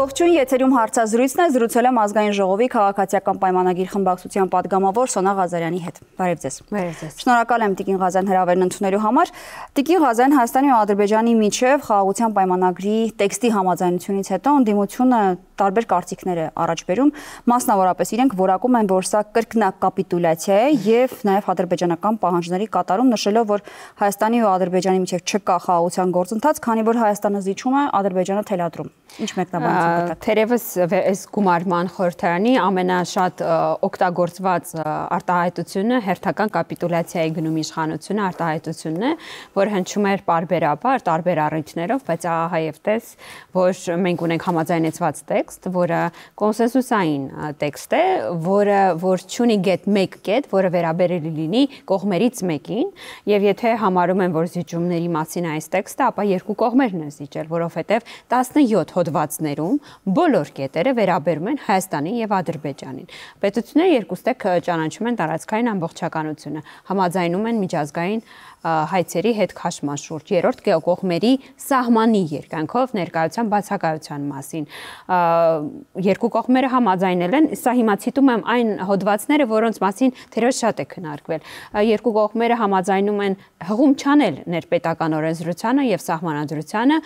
Ողջույն, եթերում հարցազրույցն է, զրուցել եմ ազգային ժողովի քաղաքացիական պայմանագիր խմբակցության պատգամավոր Սոնա Ղազարյանի հետ։ Բարև ձեզ։ Շնորհակալ եմ Տիկին Ղազարյան հրավերն ընդունելու համար։ Տիկին Ղազարյան, Հայաստանի ու Ադրբեջանի միջև խաղաղության պայմանագրի տեքստի համաձայնությունից հետո ընդդիմությունը տարբեր կարծիքներ է առաջ բերում, մասնավորապես իրենք որակում են, որ սա կրկնակապիտուլյացիա է եւ նաեւ ադրբեջանական պահանջների կատարում, նշելով, որ Հայաստանի ու Ադրբեջանի միջև չկա խաղաղության գործընթաց, քանի որ Հայաստանը զիջում է, Ադրբեջանը թելադրում։ Ինչ մեկնաբանություն կտա։ Թերևս այս գումարման խորհրդարանի ամենաշատ օգտագործված արտահայտությունը հերթական կապիտուլյացիայի գնում իշխանությունը արտահայտությունն է, որ հնչում էր պարբերաբար տարբեր առիթներով, բայց ահա եւ տես, որ մենք ունենք համաձայնեցված տեքստ, որը կոնսենսուսային տեքստ է, որ չունի մեկ կետ, որը վերաբերելի լինի կողմերից մեկին, եւ եթե համարում են, որ զիջումների մասին այս տեքստը, ապա երկու կողմերն են զիջել, որովհետեւ 17 հոդվածներում բոլոր կետերը վերաբերում են Հայաստանին եւ Ադրբեջանին։ Պետությունները երկուստեք ճանաչում են տարածքային ամբողջականությունը, համաձայնում են միջազգային հայցերի հետ քաշման շուրջ, երրորդ կողմերի սահմանի երկայնքով ներկայության բացակայության մասին։ Երկու կողմերը համաձայնել են, սա հիմա ցիտում եմ այն հոդվածները, որոնց մասին թերևս շատ է քննարկվել։ Երկու կողմերը համաձայնում են հղում չանել ներպետական օրենսդրությանը եւ սահմանադրությանը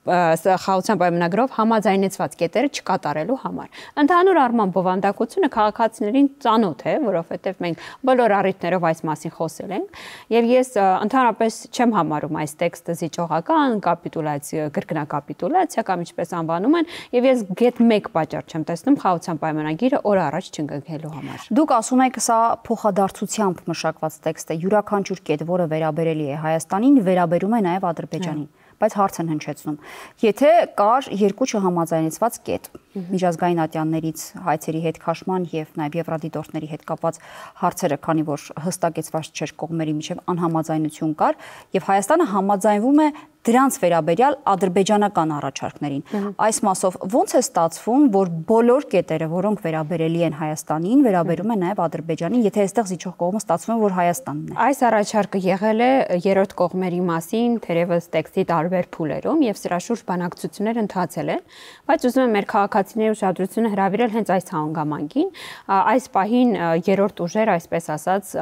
խաղաղության պայմանագրով համաձայնեցված կետերը չկատարելու համար։ Ընդհանուր առմամբ բովանդակությունը քաղաքացիներին ծանոթ է, որովհետև մենք բոլոր առիթներով այս մասին խոսել ենք, եւ ես ընդհանրապես չեմ համարում այս տեքստը զիջողական, կապիտուլյացիա, կրկնակապիտուլյացիա կամ ինչպես անվանում են, եւ ես գետ մեկ պատճառ չեմ տեսնում խաղաղության պայմանագիրը օր առաջ չընկնելու համար։ Դուք ասում եք, սա փոխադարձությամբ մշակված տեքստ է, յուրաքանչյուր կետ, որը վերաբերելի է Հայաստանին, վերաբերում է նաեւ Ադրբեջանին։ Բայց հարց են հնչեցնում։ Եթե կար երկու չհամաձայնեցված կետ, միջազգային ատյաններից հայցերի հետ քաշման եւ նաեւ եվրադիտորդների հետ կապված հարցերը, քանի որ հստակեցված չէր կողմերի միջև անհամաձայնություն կար, եւ Հայաստանը համաձայնվում է դրանց վերաբերյալ ադրբեջանական առաջարկներին։ Այս մասով ո՞նց է ստացվում, որ բոլոր կետերը, որոնք վերաբերելի են Հայաստանին, վերաբերում են նաեւ Ադրբեջանին, եթե այստեղ զիջող կողմը ստացվում է, որ Հայաստանն է։ Այս առաջարկը եղել է երրորդ կողմերի մասին, թերևս տեքստի տարբեր փուլերում եւ սրա շուրջ բանակցություններ ընթացել են, բայց ուզում եմ մեր քաղաքացիների ուշադրությունը հրավիրել հենց այս հանգամանքին։ Այս պահին երրորդ ուժեր, այսպես ասած,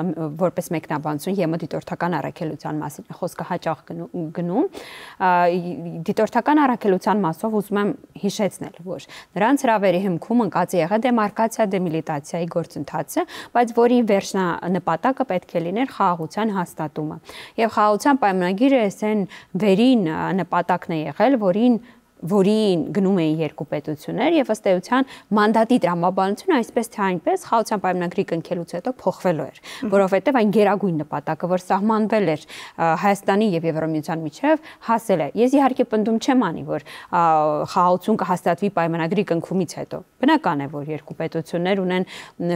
որպես մեկնաբանություն ԵՄ դիտորդական առաքելության մասին խոսքը հաճախ գնում։ Դիտորդական առաքելության մասով ուզում եմ հիշեցնել, որ նրանց հրավերի հիմքում ընկած է եղել դեմարկացիա դեմիլիտացիայի գործընթացը, բայց որի վերջնանպատակը պետք է լիներ խաղաղության հաստատումը։ Եվ խաղաղության պայմանագիրը այսեն վերին նպատակն է եղել, որին գնում էին երկու պետություններ եւ ըստ էության մանդատի տրամաբանությունը այսպես թե այնպես խաղաղության պայմանագրի կնքելուց հետո փոխվելու էր, որովհետեւ այն գերագույն նպատակը, որ սահմանվել էր Հայաստանի եւ Եվրամիության միջև, հասել է։ Ես իհարկե պնդում չեմ անի, որ խաղաղություն կհաստատվի պայմանագրի կնքումից հետո։ Բնական է, որ երկու պետություններ ունեն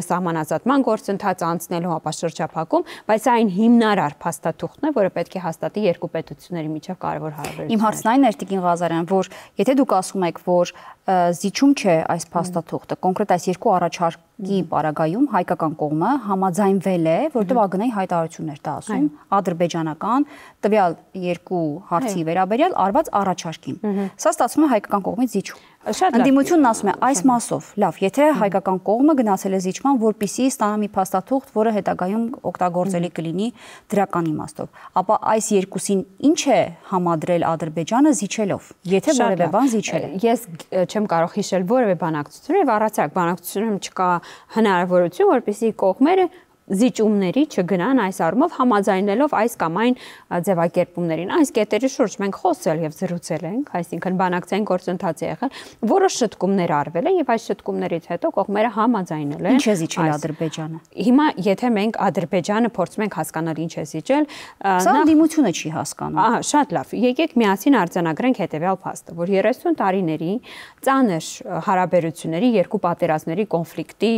սահմանազատման գործընթաց անցնելու ապաշրջափակում, բայց այն հիմնարար փաստաթուղթն է, որը պետք է հաստատի երկու պետությունների միջև կարևոր հարաբերությունները։ Իմ հարցն այն էր, Տիկին Ղազարյան, որ եթե դուք ասում եք, որ զիջում չէ այս փաստաթուղթը, կոնկրետ այս երկու առաջարկի պարագայում հայկական կողմը համաձայնվել է, որտեղ ԱԳՆ-ի հայտարարություններ դա ասում, ադրբեջանական տվյալ երկու հարցի վերաբերյալ արված առաջարկին։ Սա ստացվում է հայկական կողմից զիջում։ Ընդդիմությունն ասում է այս մասով, լավ, եթե հայկական կողմը գնացել է զիջման, որպեսզի ստանա մի փաստաթուղթ, որը հետագայում օգտագործելի կլինի դրական իմաստով, ապա այս երկուսին ինչ է համադրել Ադրբեջանը զիջելով, եթե որևէ բան զիջել է։ Ես չեմ կարող հիշել որևէ բանակցություն եւ առացակ բանակցությունում չկա հնարավորություն, որպեսզի կողմերը զիջումների չգնան այս առումով համաձայնելով այս կամ այն ձևակերպումներին։ Այս կետերի շուրջ մենք խոսել եւ զրուցել ենք, այսինքն բանակցային գործընթաց է եղել, որոշ շտկումներ արվել են եւ այս շտկումներից հետո կողմերը համաձայնել են։ Ինչ է զիջել Ադրբեջանը։ Հիմա եթե մենք Ադրբեջանը փորձում ենք հասկանալ ինչ է զիջել, սա ընդդիմությունը չի հասկանում։ Ահա, շատ լավ։ Եկեք միասին արձանագրենք հետեւյալ փաստը, որ 30 տարիների ծանր հարաբերությունների, երկու պատերազմների կոնֆլիկտի,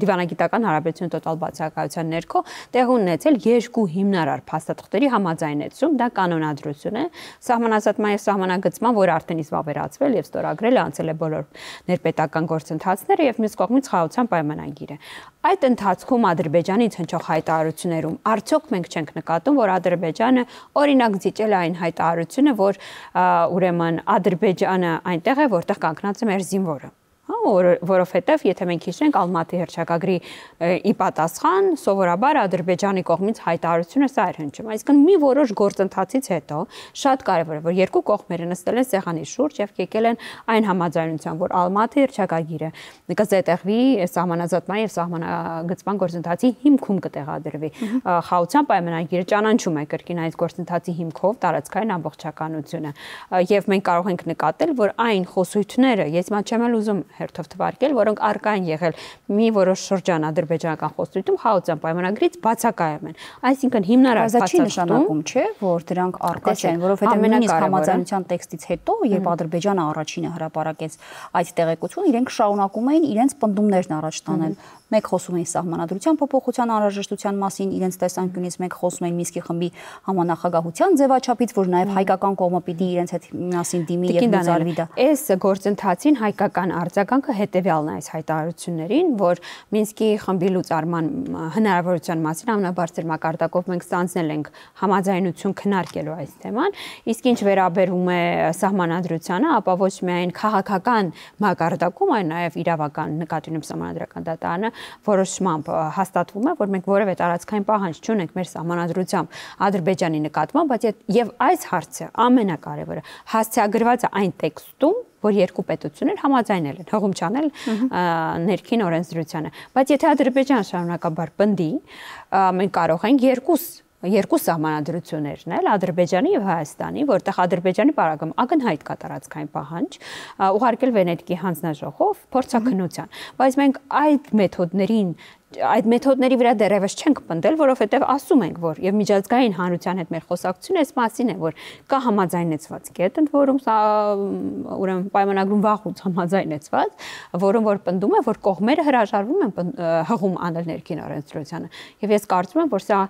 դիվանագիտական հարաբերություն տոտալ բացակայ բացակայության ներքո տեղ ունեցել երկու հիմնարար փաստաթղթերի համաձայնեցում, դա կանոնադրություն է, սահմանազատման եւ սահմանագծման, որ արդեն իսկ վավերացվել եւ ստորագրել է, անցել է բոլոր ներպետական գործընթացները եւ մյուս կողմից խաղաղության պայմանագիրը։ Այդ ընթացքում Ադրբեջանից հնչող հայտարարություններում արդյոք մենք չենք նկատում, որ Ադրբեջանը օրինակ զիջել է այն հայտարարությունը, որ ուրեմն Ադրբեջանը այնտեղ է, որտեղ կանգնած է մեր զինվորը։ Որովհետև եթե մենք հիշենք Ալմատի հռչակագրի ի պատասխան սովորաբար Ադրբեջանի կողմից հայտարարությունը սա էր հնչում, այսինքն մի որոշ գործընթացից հետո շատ կարևոր է, որ երկու կողմերը նստել են սեղանի շուրջ եւ եկել են այն համաձայնության, որ Ալմատի հռչակագիրը կզետեղվի սահմանազատման եւ սահմանագծման գործընթացի հիմքում կտեղադրվի։ Խաղաղության պայմանագիրը ճանաչում է կրկին այս գործընթացի հիմքով տարածքային ամբողջականությունը եւ մենք կարող ենք նկատել, որ այն խոսույթները, ես մա չեմ ուզում հերթով թվարկել, որոնք առկա են եղել մի որոշ շրջան ադրբեջանական խոստույթում խաղաղության պայմանագրից բացակայում են։ Այսինքն հիմնարար նշանակում չէ, որ դրանք առկա չեն, որովհետև նույնիսկ համաձայնության տեքստից հետո, երբ Ադրբեջանը առաջինը հրապարակեց այդ տեղեկությունը, իրենք շարունակում էին իրենց պնդումներն առաջ տանել։ Մեկ խոսում էին սահմանադրության փոփոխության անհրաժեշտության մասին, իրենց տեսանկյունից մեկ խոսում էին Մինսկի խմբի համանախագահության ձևաչափից, որ նաև հայկական կողմը պիտի իրենց հետ միասին դիմի եւ լուծարվի դա։ Այս գործընթացին հայկական արձագանքը հետեւյալն է այս հայտարարություններին, որ Մինսկի խմբի լուծարման հնարավորության մասին ամենաբարձր մակարդակով մենք ստանձնել ենք համաձայնություն քննարկելու այս թեման, իսկ ինչ վերաբերում է սահմանադրությանը, ապա ոչ միայն քաղաքական մակարդակում, այլ նաև իրավական նկատի ունեմ սահմանադրական դատարանը որոշմամբ հաստատվում է, որ մենք որևէ տարածքային պահանջ չունենք մեր սահմանադրությամբ Ադրբեջանի նկատմամբ, բայց եւ այս հարցը ամենակարևորը հասցեագրված է այն տեքստում, որ երկու պետություններ համաձայնել են հողում չանել ներքին օրենսդրությանը, բայց եթե Ադրբեջանը շարունակաբար պնդի, մենք կարող ենք երկու սահմանադրություններն էլ Ադրբեջանի եւ Հայաստանի, որտեղ Ադրբեջանի պարագայում ակնհայտ կա տարածքային պահանջ, ուղարկել Վենետիկի հանձնաժողով փորձաքննության, բայց մենք այդ մեթոդների վրա դեռևս չենք պնդել, որովհետև ասում ենք, որ եւ միջազգային հանրության հետ մեր խոսակցությունը այս մասին է, որ կա համաձայնեցված կետ, ընդ որում ուրեմն պայմանագրում վաղուց համաձայնեցված, որում որ պնդում է, որ կողմերը հրաժարվում են հղում անել ներքին օրենսդրությանը։ Եվ ես կարծում եմ, որ սա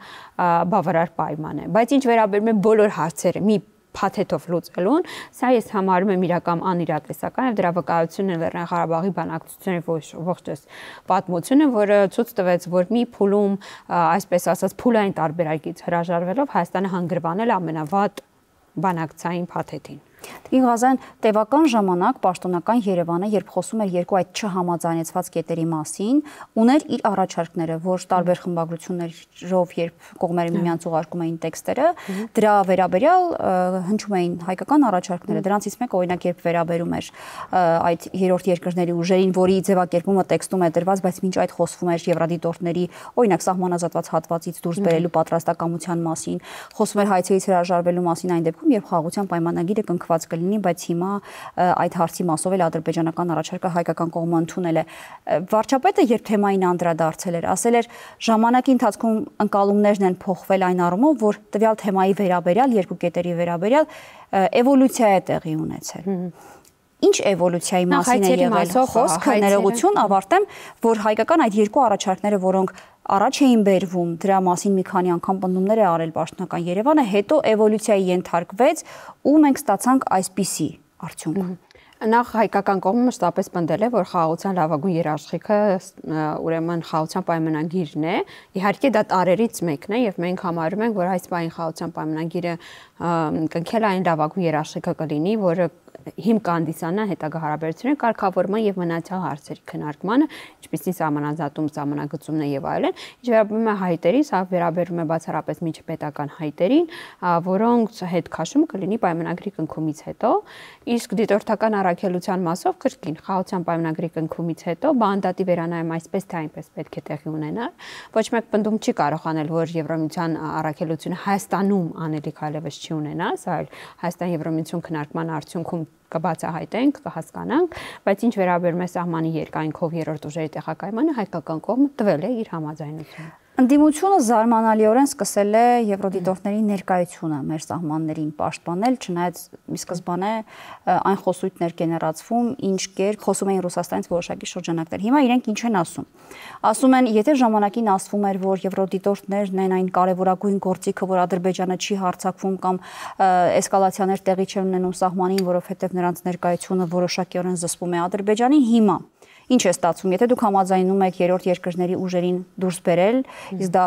բավարար պայման է, բայց ինչ վերաբերում է բոլոր հարցերը, մի փաթեթով լուծելուն, սա ես համարում եմ իրական անիրատեսական եւ դրա վկայությունն է Լեռնային Ղարաբաղի բանակցությունների ողջ պատմությունը, որը ցույց տվեց, որ մի փուլում, այսպես ասած, փուլային տարբերակից հրաժարվելով Հայաստանը հանգրվանել ամենավատ բանակցային փաթեթին։ Տիկին Ղազարյան, տևական ժամանակ պաշտոնական Երևանը, երբ խոսում էր երկու այդ չհամաձայնեցված կետերի մասին, ուներ իր առաջարկները, որ տարբեր խմբագրություններով, երբ կողմերը միմյանց ուղարկում էին տեքստերը, դրա վերաբերյալ հնչում էին հայկական առաջարկները։ Դրանցից մեկը օրինակ երբ վերաբերում էր այդ երրորդ երկրների ուժերին, որի ձևակերպումը տեքստում է դրված, բայց մինչ այդ խոսվում էր եվրադիտորդների, օրինակ սահմանազատված հատվածից դուրս բերելու պատրաստակամության մասին, խոսում էր հայցերից հրաժարվելու մասին այն դեպքում, երբ խաղաղության պայմանագիրը կնքված կլինի, բայց հիմա այդ հարցի մասով էլ ադրբեջանական առաջարկը հայկական կողմը ընդունել է։ Վարչապետը երբ թեմային անդրադարձել էր, ասել էր ժամանակի ընթացքում ընկալումներն են փոխվել այն առումով, որ տվյալ թեմայի վերաբերյալ, երկու կետերի վերաբերյալ էվոլյուցիա է տեղի ունեցել։ Ինչ էվոլյուցիայի մասին է եղել խոսքը, ներողություն, ավարտեմ, որ հայկական այդ երկու առաջարկները, որոնք առաջ էին բերվում, դրա մասին մի քանի անգամ պնդումներ է արել պաշտոնական Երևանը, հետո էվոլյուցիայի ենթարկվեց ու մենք ստացանք այսպիսի արդյունք։ Նախ հայկական կողմը մշտապես պնդել է, որ խաղաղության լավագույն երաշխիքը ուրեմն խաղաղության պայմանագիրն է։ Իհարկե դա տարերից մեկն է եւ մենք համարում ենք, որ այս բային խաղաղության պայմանագիրը կնքել այն լավագույն երաշխիքը կլինի, որը հիմք կհանդիսանա հետագա հարաբերությունների կարգավորման եւ մնացյալ հարցերի քննարկմանը, ինչպիսին սահմանազատում, սահմանագծումն եւ այլն, ինչ վերաբերում է հայտերի, սա վերաբերում է բացառապես միջպետական հայտերին, որոնց հետ քաշումը կլինի պայմանագրի կնքումից հետո, իսկ դիտորդական առաքելության մասով կրկին խաղաղության պայմանագրի կնքումից հետո բանդատի վերանայում այսպես թե այնպես պետք է տեղի ունենալ։ Ոչ մեկ պնդում չի կարող անել, որ Եվրամիության առաքելությունը Հայաստանում անելիք այլևս չի ունենա, սա այլ Հայաստան-Եվրամիություն քննարկման արդյունքում կբացահայտենք, կհասկանանք, բայց ինչ վերաբերում է սահմանի երկայնքով երրորդ ուժերի տեղակայմանը, հայկական կողմը տվել է իր համաձայնությունը։ Ընդդիմությունը զարմանալիորեն սկսել է եվրոդիտորդների ներկայությունը մեր սահմաններին պաշտպանել, չնայած ի սկզբանե այն խոսույթներ գեներացվում, ինչ կերպ խոսում էին Ռուսաստանից որոշակի շրջանակներ։ Հիմա իրենք ինչ են ասում։ Ասում են, եթե ժամանակին ասվում էր, որ եվրոդիտորդներն են այն կարևորագույն գործիքը, որ Ադրբեջանը չի հարձակվում կամ էսկալացիաներ տեղի չեն ունենում սահմանին, որովհետև նրանց ներկայությունը որոշակիորեն զսպում է Ադրբեջանին, հիմա ինչ է ստացվում, եթե դուք համաձայնում եք երրորդ երկրների ուժերին դուրս բերել, իսկ դա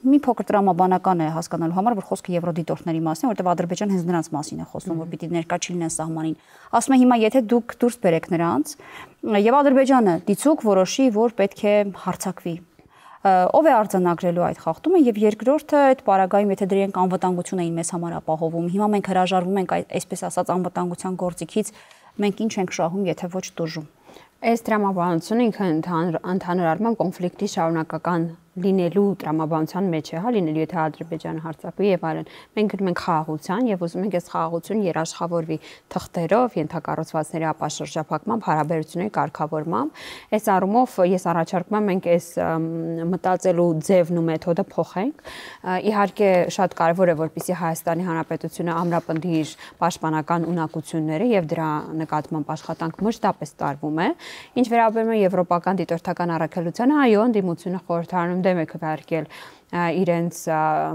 մի փոքր տրամաբանական է հասկանալու համար, որ խոսքը եվրոդիտորդների մասին, որտեղ Ադրբեջանը հենց նրանց մասին է խոսում, որ պիտի ներկա չլինեն սահմանին։ Ասում է հիմա եթե դուք դուրս բերեք նրանց, եւ Ադրբեջանը դիցուկ որոշի, որ պետք է հարձակվի, ով է արձանագրելու այդ խախտումը եւ երկրորդը այդ պարագայում եթե դրանք անվտանգություն էին մեզ համար ապահովում, հիմա մենք հրաժարվում ենք այսպես ասած անվտանգության գործիքից, մենք ինչ ենք շահում, եթե ոչ տուժում։ Այս տրամաբանությունը ինքը ընդհանուր առմամբ կոնֆլիկտի շարունակական լինելու տրամաբանության մեջ է, հա, լինելու եթե Ադրբեջանը հարձակվի եւ այլն։ Մենք գնում ենք խաղաղության եւ ուզում ենք այս խաղաղությունը երաշխավորվի թղթերով, ենթակառուցվածքների ապաշրջափակմամբ, հարաբերությունների կարգավորմամբ։ Այս առումով ես առաջարկում եմ մենք այս մտածելու ձևն ու մեթոդը փոխենք։ Իհարկե շատ կարեւոր է որպեսզի Հայաստանի Հանրապետությունը ամրապնդի իր պաշտպանական ունակությունները եւ դրա նկատմամբ աշխատանք մշտապես տարվում է։ Ինչ վերաբերում է եվրոպական դիտորդական առաքելությանը, այո, ընդդիմությունը խորհրդարանում դեմ է քվեարկել իրենց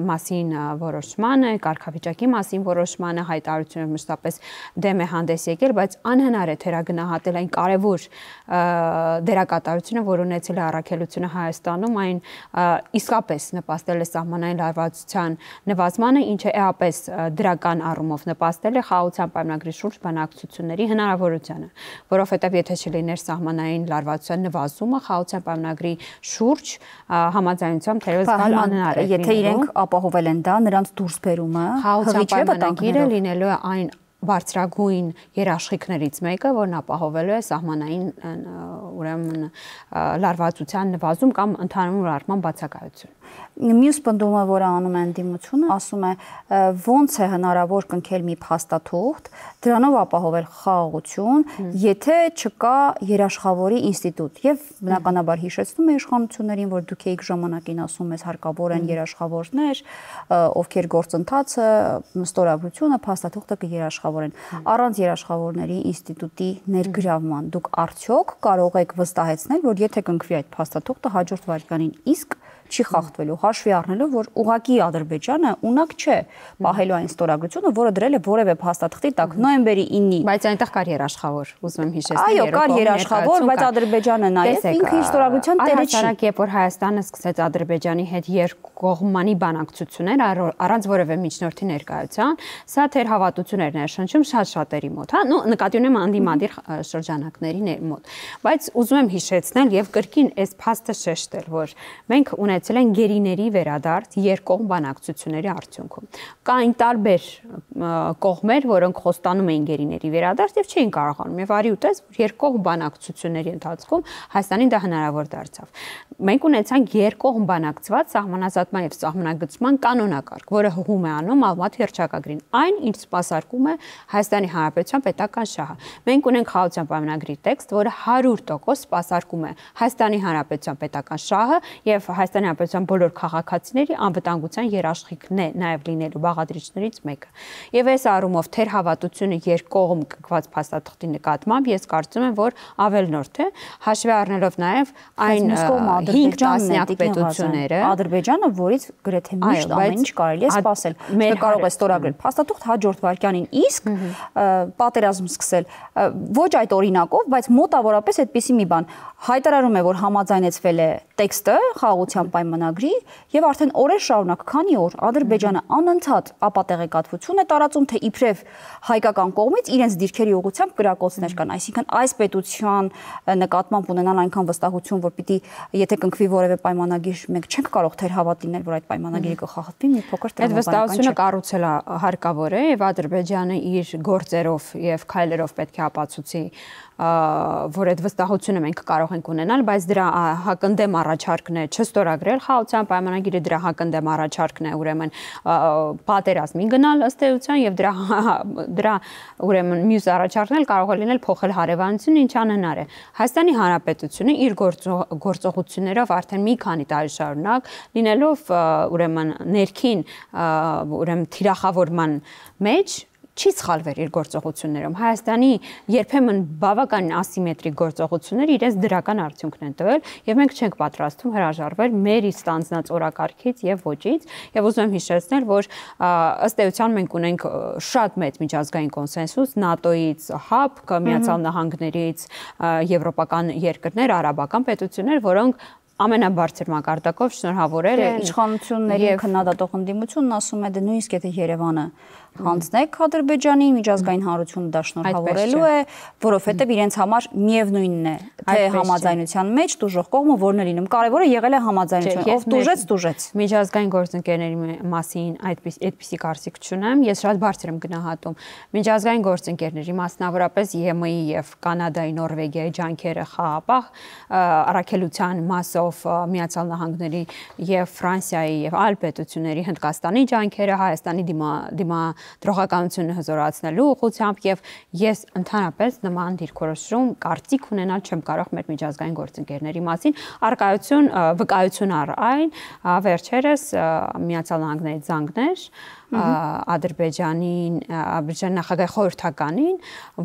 մասին որոշմանը, կարգավիճակի մասին որոշմանը, հայտարարությունը մշտապես դեմ է հանդես եկել, բայց անհնար է թերագնահատել այն կարևոր դերակատարությունը, որ ունեցել է առաքելությունը Հայաստանում, այն իսկապես նպաստել է սահմանային լարվածության նվազմանը, ինչը էապես դրական առումով նպաստել է խաղաղության պայմանագրի շուրջ բանակցությունների հնարավորությանը, որովհետև եթե չլիներ սահմանային լարվածության նվազումը, խաղաղության պայմանագրի շուրջ համաձայնությամբ թերևս գալ անհնար է։ Եթե իրենք ապահովել են դա, նրանց դուրս բերումը խաղաղության պայմանագիրը լինելու է այն բարձրագույն երաշխիքներից մեկը, որն ապահովելու է սահմանային ուրեմն լարվածության նվազում կամ ընդհանուր առմամբ բացակայություն։ Մյուս պնդումը, որը անում է ընդդիմությունը, ասում է ոնց է հնարավոր կնքել մի փաստաթուղթ, դրանով ապահովել խաղաղություն, եթե չկա երաշխավորի ինստիտուտ։ Եվ բնականաբար հիշեցնում է իշխանություններին, որ դուք եք ժամանակին ասում ես հարկավոր են երաշխավորներ, ովքեր գործընթացը, ստորագրությունը, փաստաթուղթը կերաշխավորեն։ Առանց երաշխավորների ինստիտուտի ներգրավման դուք արդյոք կարող եք վստահեցնել, որ եթե կնքվի այդ փաստաթուղթը հաջորդ վարկանին իսկ չի խախտվելու, հաշվի առնելով, որ ուղղակի Ադրբեջանը ունակ չէ պահելու այն ստորագրությունը, որը դրել է որևէ փաստաթղթի տակ նոյեմբերի 9-ի։ Բայց այնտեղ կար երաշխավոր, ուզում եմ հիշեցնել, այո, կար երաշխավոր, բայց Ադրբեջանը նաև ինքը իր ստորագրության տերը չի։ Առանց երբ որ Հայաստանը սկսեց Ադրբեջանի հետ երկկողմանի բանակցություններ առանց որևէ միջնորդի ներկայության, սա թեր հավատություն էր ներշնչում շատ-շատերի մոտ, հա, նկատի ունեմ անդիմադիր շրջանակների մոտ։ Բայց ուզում եմ հիշեցնել եւ կրկին այս փաստը շեշտել, որ մենք ունեցել են գերիների վերադարձ երկկողմ բանակցությունների արդյունքում։ Կային տարբեր կողմեր, որոնք խոստանում էին գերիների վերադարձ եւ չէին կարողանում։ Եվ արի ուտես, որ երկկողմ բանակցությունների ընթացքում Հայաստանին դա հնարավոր դարձավ։ Մենք ունեցանք երկկողմ բանակցված սահմանազատման եւ սահմանագծման կանոնակարգ, որը հղում է անում Ալմատի հռչակագրին։ Այն, ինչ սպասարկում է Հայաստանի Հանրապետության պետական շահը։ Մենք ունենք խաղաղության պայմանագրի տեքստ, որը 100% սպասարկում է Հայաստանի Հանրապետության պետական շահը եւ Հայաստանի Հանրապետության բոլոր քաղաքացիների անվտանգության երաշխիքն է նաեւ լինելու բաղադրիչներից մեկը։ Եվ այս առումով թեր հավատությունը երկկողմ կգված փաստաթղթի նկատմամբ ես կարծում եմ, որ ավելնորդ է, հաշվի առնելով նաեւ այն 5 տասնյակ պետությունները, Ադրբեջանը, որից գրեթե միշտ ամեն ինչ կարելի է սպասել, կարող է ստորագրել փաստաթուղթ հաջորդ վարկանին իսկ պատերազմ սկսել ոչ այդ օրինակով, բայց մոտավորապես այդպիսի մի բան հայտարարում է, որ համաձայնեցվել է տեքստը խաղաղության պայմանագրի եւ արդեն օրեր շարունակ, քանի օր Ադրբեջանը անընդհատ ապատեղեկատվություն է տարածում, թե իբրև հայկական կողմից իրենց դիրքերի ուղղությամբ կրակոցներ կան, այսինքն այս պետության նկատմամբ ունենան այնքան վստահություն, որ պիտի եթե կնքվի որևէ պայմանագիր, մենք չենք կարող թեր հավատ լինել, որ այդ պայմանագիրը կխախտվի, մի փոքր տրամաբանական չէ։ Այդ վստահությունը կառուցելը հարկավոր է եւ Ադրբեջանը իր գործերով եւ քայլերով պետք է ապացուցի որ այդ վստահությունը մենք կարող ենք ունենալ, բայց դրա հակընդդեմ առաջարկն է չստորագրել խաղաղության պայմանագիրը, դրա հակընդդեմ առաջարկն է ուրեմն պատերազմի գնալ ըստ էության եւ դրա ուրեմն մյուս առաջարկն էլ կարող է լինել փոխել հարևանությունը, ինչ անհնար է։ Հայաստանի Հանրապետությունը իր գործողություններով արդեն մի քանի տարի շարունակ լինելով ուրեմն ներքին ուրեմն թիրախավորման մեջ չի սխալվել իր գործողություններում։ Հայաստանի երբեմն բավական ասիմետրիկ գործողությունները իրենց դրական արդյունքն են տվել եւ մենք չենք պատրաստվում հրաժարվել մեր ստանձնած օրակարգից եւ ոճից եւ ուզում եմ հիշեցնել, որ ըստ էության մենք ունենք շատ մեծ միջազգային կոնսենսուս ՆԱՏՕ-ից, ՀԱՊԿ, Միացյալ Նահանգներից, եվրոպական երկրներ, արաբական պետություններ, որոնք ամենաբարձր մակարդակով շնորհավորել է իշխանությունների քննադատող ընդդիմությունն ասում է դե նույնիսկ եթե Երևանը հանձնեք Ադրբեջանի միջազգային հանրությունը դա շնորհավորելու է, որովհետև իրենց համար միևնույնն է, թե համաձայնության մեջ տուժող կողմը որն է լինում։ Կարևորը եղել է համաձայնությունը, ով տուժեց։ Միջազգային գործընկերների մասին այդպիսի կարծիք չունեմ, ես շատ բարձր եմ գնահատում միջազգային գործընկերների, մասնավորապես ԵՄ-ի եւ Կանադայի, Նորվեգիայի ջանքերը խաղաղ առաքելության մասով Միացյալ Նահանգների եւ Ֆրանսիայի եւ այլ պետությունների, Հնդկաստանի ջանքերը Հայաստանի դրողականությունը հզորացնելու ուղղությամբ եւ ես ընդհանրապես նման դիրքորոշում կարծիք ունենալ չեմ կարող մեր միջազգային գործընկերների մասին արկայություն վկայություն առ այն վերջերս Միացյալ Նահանգների զանգներ Ադրբեջանի նախագահի խորհրդականին,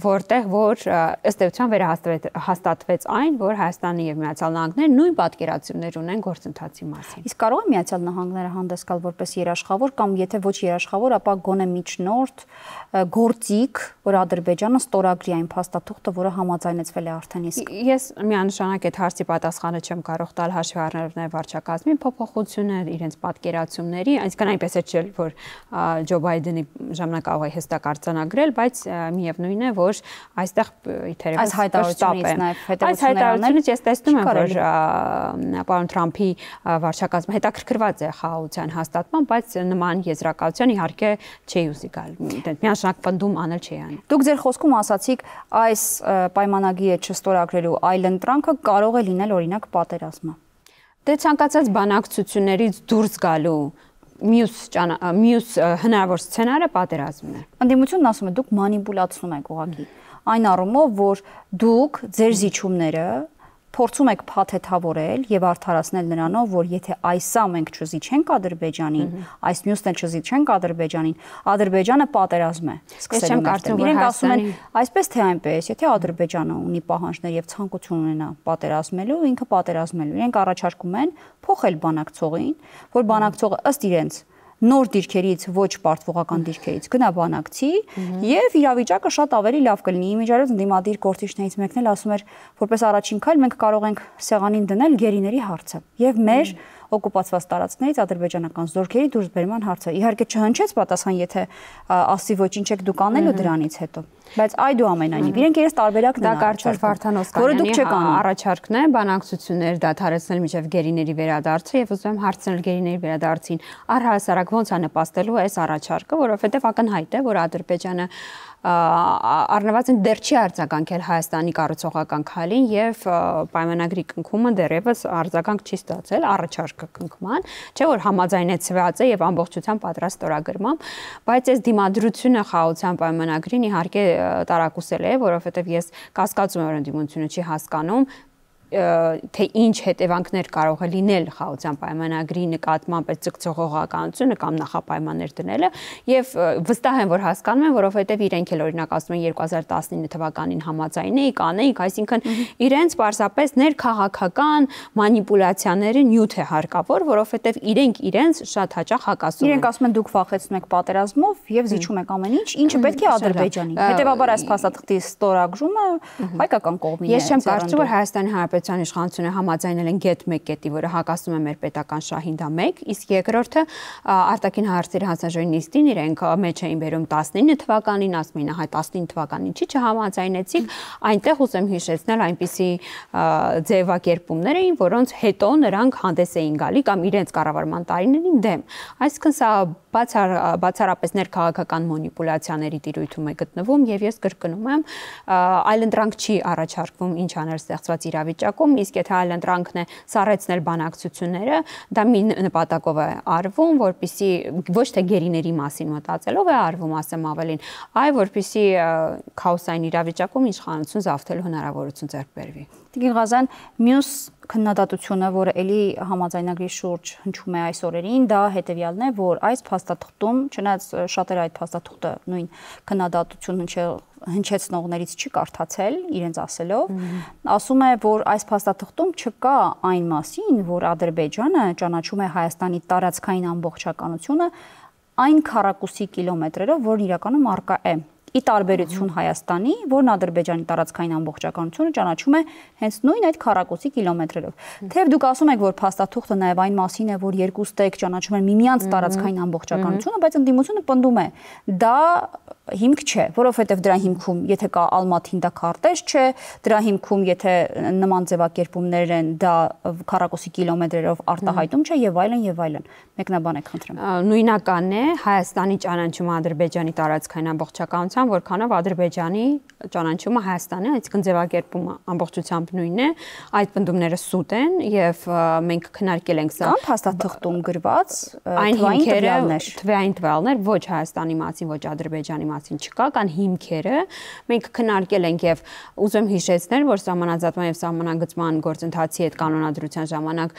որտեղ որ ըստ էության վերահաստատվեց այն, որ Հայաստանը եւ Միացյալ Նահանգները նույն պատկերացումներ ունեն գործընթացի մասին։ Իսկ կարող է Միացյալ Նահանգները հանդես գալ որպես երաշխավոր կամ եթե ոչ երաշխավոր, ապա գոնե միջնորդ գործիք, որ Ադրբեջանը ստորագրի այն փաստաթուղթը, որը համաձայնեցվել է արդեն իսկ։ Ես միանշանակ այդ հարցի պատասխանը չեմ կարող տալ հաշվի առնելով նաեւ վարչակազմի փոփոխությունը իրենց պատկերացումների, այսինքն այնպես է չէ, որ Ջո Բայդենի ժամանակ կարող է հստակ արձանագրել, բայց միևնույն է, որ այստեղ թերևս այս հայտարարությունից նաև հետևությունից ես տեսնում եմ, որ պարոն Թրամփի վարչակազմը հետաքրքրված է խաղաղության հաստատման, բայց նման եզրակացության իհարկե չի ուզի գալ։ Միանշանակ պնդում անել չի անի։ Դուք ձեր խոսքում ասացիք, այս պայմանագիրը չստորագրելու այլ ընտրանքը կարող է լինել օրինակ պատերազմը։ Դե ցանկացած բանակցություններից դուրս գալու մյուս հնարավոր սցենարը պատերազմն է։ Ընդդիմությունն ասում է դուք մանիպուլացնում եք ուղղակի։ Այն առումով, որ դուք ձեր զիջումները փորձում եք փաթեթավորել եւ արդարացնել նրանով, որ եթե այսա մենք չզիջենք Ադրբեջանին, այս մյուսն էլ չզիջենք Ադրբեջանին, Ադրբեջանը պատերազմ է սկսելու մարտել։ Իրենք ասում են այսպես թե այնպես, եթե Ադրբեջանը ունի պահանջներ եւ ցանկություն ունենա պատերազմելու, ինքը պատերազմելու։ Իրենք առաջարկում են փոխել բանակցողին, որ բանակցողը ըստ իրենց նոր դիրքերից ոչ պարտվողական դիրքերից գնա բանակցի եւ իրավիճակը շատ ավելի լավ կլինի։ Իմիջիայլոց ընդդիմադիր գործիչներից մեկն էլ ասում էր, որպես առաջին քայլ մենք կարող ենք սեղանին դնել գերիների հարցը եւ մեր օկուպացված տարածքներից ադրբեջանական զորքերի դուրսբերման հարցը։ Իհարկե չհնչեց պատասխան, եթե ասի ոչինչ եք դուք անելու դրանից հետո։ Բայց այդուամենայնիվ իրենք իրենց տարբերակն են արդյունքում, որը դուք չեք անում։ Առաջարկն է բանակցություններ դադարեցնել մինչև գերիների վերադարձը եւ ուզում եմ հարցնել գերիների վերադարձին առհասարակ ոնց է նպաստելու այս առաջարկը, որովհետեւ ակնհայտ է, որ Ադրբեջանը առնվազն դեռ չի արձագանքել Հայաստանի կառուցողական քայլին եւ պայմանագրի կնքումը դեռևս արձագանք չի ստացել առաջարկը կնքման, չէ՞ որ համաձայնեցված է եւ ամբողջությամբ պատրաստ ստորագրմամբ, բայց այս դիմադրությունը խաղաղության պայմանագրին իհարկե տարակուսել է, որովհետեւ ես կասկածում եմ, որ ընդդիմությունը չի հասկանում թե ինչ հետևանքներ կարող է լինել խաղաղության պայմանագրի նկատմամբ այդ ցկցողողականությունը կամ նախապայմաններ դնելը եւ վստահ եմ, որ հասկանում են, որովհետեւ իրենք էլ օրինակ ասում են 2019 թվականին համաձայնեիք, անեիք, այսինքն իրենց պարզապես ներքաղաքական մանիպուլյացիաների նյութ է հարկավոր, որովհետեւ իրենց շատ հաճախ հակասում են։ Իրենք ասում են դուք վախեցնում եք պատերազմով եւ զիջում եք ամեն ինչ, ինչը պետք է Ադրբեջանին։ Հետևաբար այս փաստաթղթի ստորագրումը հայկական կողմին է։ Ես չեմ կարծում, որ Հայաստանի Հայաստանի իշխանությունը համաձայնել են գետ 1 կետի, որը հակասում է մեր պետական շահին, դա 1, իսկ երկրորդը արտաքին հարցերի հանձնաժողովի նիստին իրենք մեջ էին բերում 19 թվականին, ասում էին, հայ 19 թվականին չի չհամաձայնեցիք, այնտեղ ուզեմ հիշեցնել այնպիսի ձևակերպումներ էին, որոնց հետո նրանք հանդես էին գալի կամ իրենց կառավարման տարիներին դեմ։ Այսինքն սա բացառապես ներքաղաքական մանիպուլյացիաների տիրույթում է գտնվում եւ ես կրկնում եմ այլընտրանք չի առաջարկվում ինչ անել ստեղծված իրավիճակում, իսկ եթե այլընտրանքն է սառեցնել բանակցությունները, դա մի նպատակով է արվում, որպեսզի ոչ թե գերիների մասին մտածելով է արվում, ասեմ ավելին, այլ որպեսզի քաոսային իրավիճակում իշխանություն զավթելու հնարավորություն ձեռք բերվի։ Տիկին Ղազյան, մյուս քննադատությունը, որը էլի համաձայնագրի շուրջ հնչում է այս օրերին, դա հետևյալն է, որ այս փաստաթղթում, չնայած շատերը այդ փաստաթղթը նույն քննադատություն հնչեցնողներից չի կարդացել, իրենց ասելով, ասում է, որ այս փաստաթղթում չկա այն մասին, որ Ադրբեջանը ճանաչում է Հայաստանի տարածքային ամբողջականությունը այն քառակուսի կիլոմետրերով, որն իրականում առկա է։ Ի տարբերություն Հայաստանի, որն Ադրբեջանի տարածքային ամբողջականությունը ճանաչում է հենց նույն այդ քառակուսի կիլոմետրերով։ Թեև դուք ասում եք, որ փաստաթուղթը նաև այն մասին է, որ երկու ստեկ ճանաչում են միմյանց տարածքային ամբողջականությունը, բայց ընդդիմությունը պնդում է, դա հիմք չէ, որովհետև դրա հիմքում, եթե կա Ալմաթին, դա քարտեզ չէ, դրա հիմքում, եթե նման ձևակերպումներ են, դա քառակուսի կիլոմետրերով արտահայտում չէ եւ այլն եւ այլն։ Մեկնաբանեք, խնդրեմ։ Նույնականն է Հայաստանի ճանաչումը Ադրբեջանի տարածքային ամբողջականության, որքանով Ադրբեջանի ճանաչումը Հայաստանի, այսինքն ձևակերպումը ամբողջությամբ նույնն է, այդ պնդումները սուտ են եւ մենք քննարկել ենք սա։ Կան փաստաթղթում գրված այն հիմքերը, թվային տվյալներ, ոչ Հայաստանի մասին, ոչ Ադրբեջանի մասին չկա, կան հիմքերը, մենք քննարկել ենք եւ ուզում հիշեցնել, որ սահմանազատման եւ սահմանագծման գործընթացի հետ կանոնադրության ժամանակ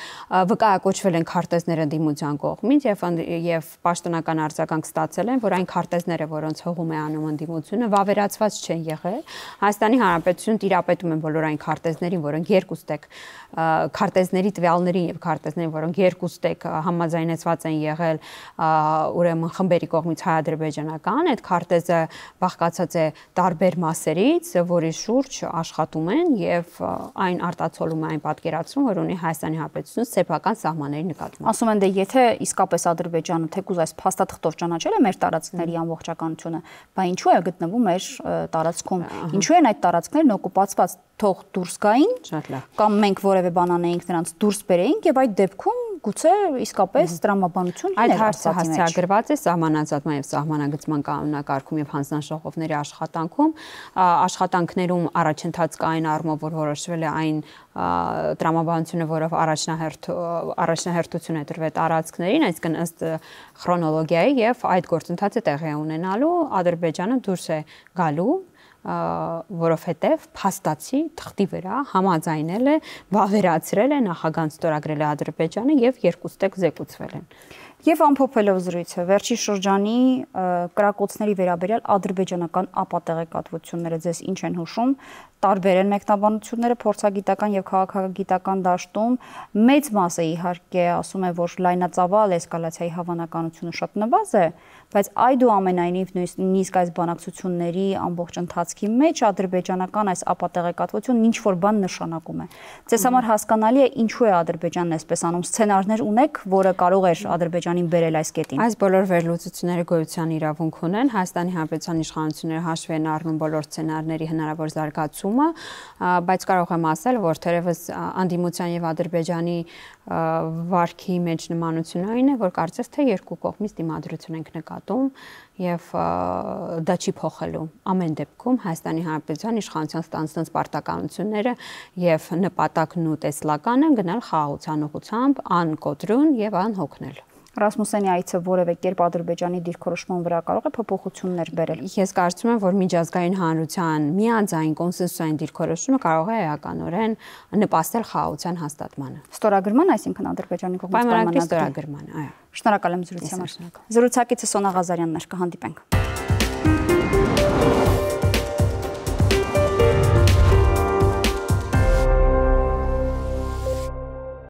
վկայակոչվել են քարտեզները ընդդիմության կողմից եւ պաշտոնական արձագանք ստացել են, որ այն քարտեզները, որոնց հողում է անում ընդդիմությունը, վավերացված չեն եղել։ Հայաստանի Հանրապետությունը տիրապետում է բոլոր այն քարտեզներին, որոնք երկուստեք քարտեզների տվյալներին եւ քարտեզներին, որոնք երկուստեք համաձայնեցված են եղել ուրեմն խմբերի կողմից հայ-ադրբեջանական, այդ քարտեզը բաղկացած է տարբեր մասերից, որի շուրջ աշխատում են եւ այն արտացոլում է այն պատկերացում, որ ունի Հայաստանի Հանրապետությունը սեփական սահմանների նկատմամբ։ Ասում են, դե եթե իսկապես Ադրբեջանը թեկուզ այս փաստաթղթով ճանաչել է մեր տարածքների ամբողջականությունը, բա ինչու է գտնվում մեր տարածքում, ինչու են այդ տարածքներն օկուպացված, թող դուրս գային, կամ մենք որևէ բան անեինք նրանց դուրս բերեինք եւ այդ դեպքում գուցե իսկապես տրամաբանություն այդ հարցը հասցեագրված է սահմանազատման եւ սահմանագծման կանոնակարգում եւ հանձնաժողովների աշխատանքում, աշխատանքներում առաջընթաց կա այն առումով, որ որոշվել է այն տրամաբանությունը, որով առաջնահերթություն է տրվել տարածքներին, այսինքն ըստ քրոնոլոգիայի եւ այդ գործընթացը տեղի ունենալու Ադրբեջանը դուրս է գալու որովհետև փաստացի թղթի վրա համաձայնել է, վավերացրել է, նախագանց ստորագրել է Ադրբեջանը եւ երկուստեք զեկուցվել են։ Եվ ամփոփելով զրույցը, վերջի շրջանի կրակոցների վերաբերյալ ադրբեջանական ապատեղեկատվությունները ձեզ ինչ են հուշում, տարբեր են մեկնաբանությունները փորձագիտական եւ քաղաքագիտական դաշտում, մեծ մասը իհարկե ասում է, որ լայնածավալ էսկալացիայի հավանականությունը շատ նվազ է, բայց այդուամենայնիվ նույնիսկ այս բանակցությունների ամբողջ ընթացքի մեջ ադրբեջանական այս ապատեղեկատվությունն ինչ որ բան նշանակում է։ Ձեզ համար հասկանալի է ինչու է Ադրբեջանն այսպես անում, սցենարներ ունեք, որը կարող էր Ադրբեջանին բերել այս կետին։ Այս բոլոր վերլուծությունները գոյության իրավունք ունեն, Հայաստանի Հանրապետության իշխանությունները հաշվի են առնում բոլոր սցենարների հնարավոր զարգացումը, բայց կարող եմ ասել, որ թերևս անդիմության եւ Ադրբեջանի վարքի մեջ նմանությունը այն է, որ կարծես թե երկու կողմից դիմադրություն ենք նկատում եւ դա չի փոխելու ամեն դեպքում Հայաստանի Հանրապետության իշխանության ստանձնած պարտականությունները եւ նպատակն ու տեսլականը գնալ խաղաղության ուղղությամբ անկոտրուն եւ անհոգնել։ Ռասմուսյանի այցը որևէ կերպ Ադրբեջանի դիրքորոշման վրա կարող է փոփոխություններ բերել։ Ես կարծում եմ, որ միջազգային հանրության միաձայն կոնսենսուսային դիրքորոշումը կարող է էականորեն նպաստել խաղաղության հաստատմանը։ Ստորագրման, այսինքն Ադրբեջանի կողմից պայմանագրի ստորագրման, այո։ Շնորհակալ եմ զրույցի համար։ Զրուցակիցը Սոնա Ղազարյանն էր, կհանդիպենք։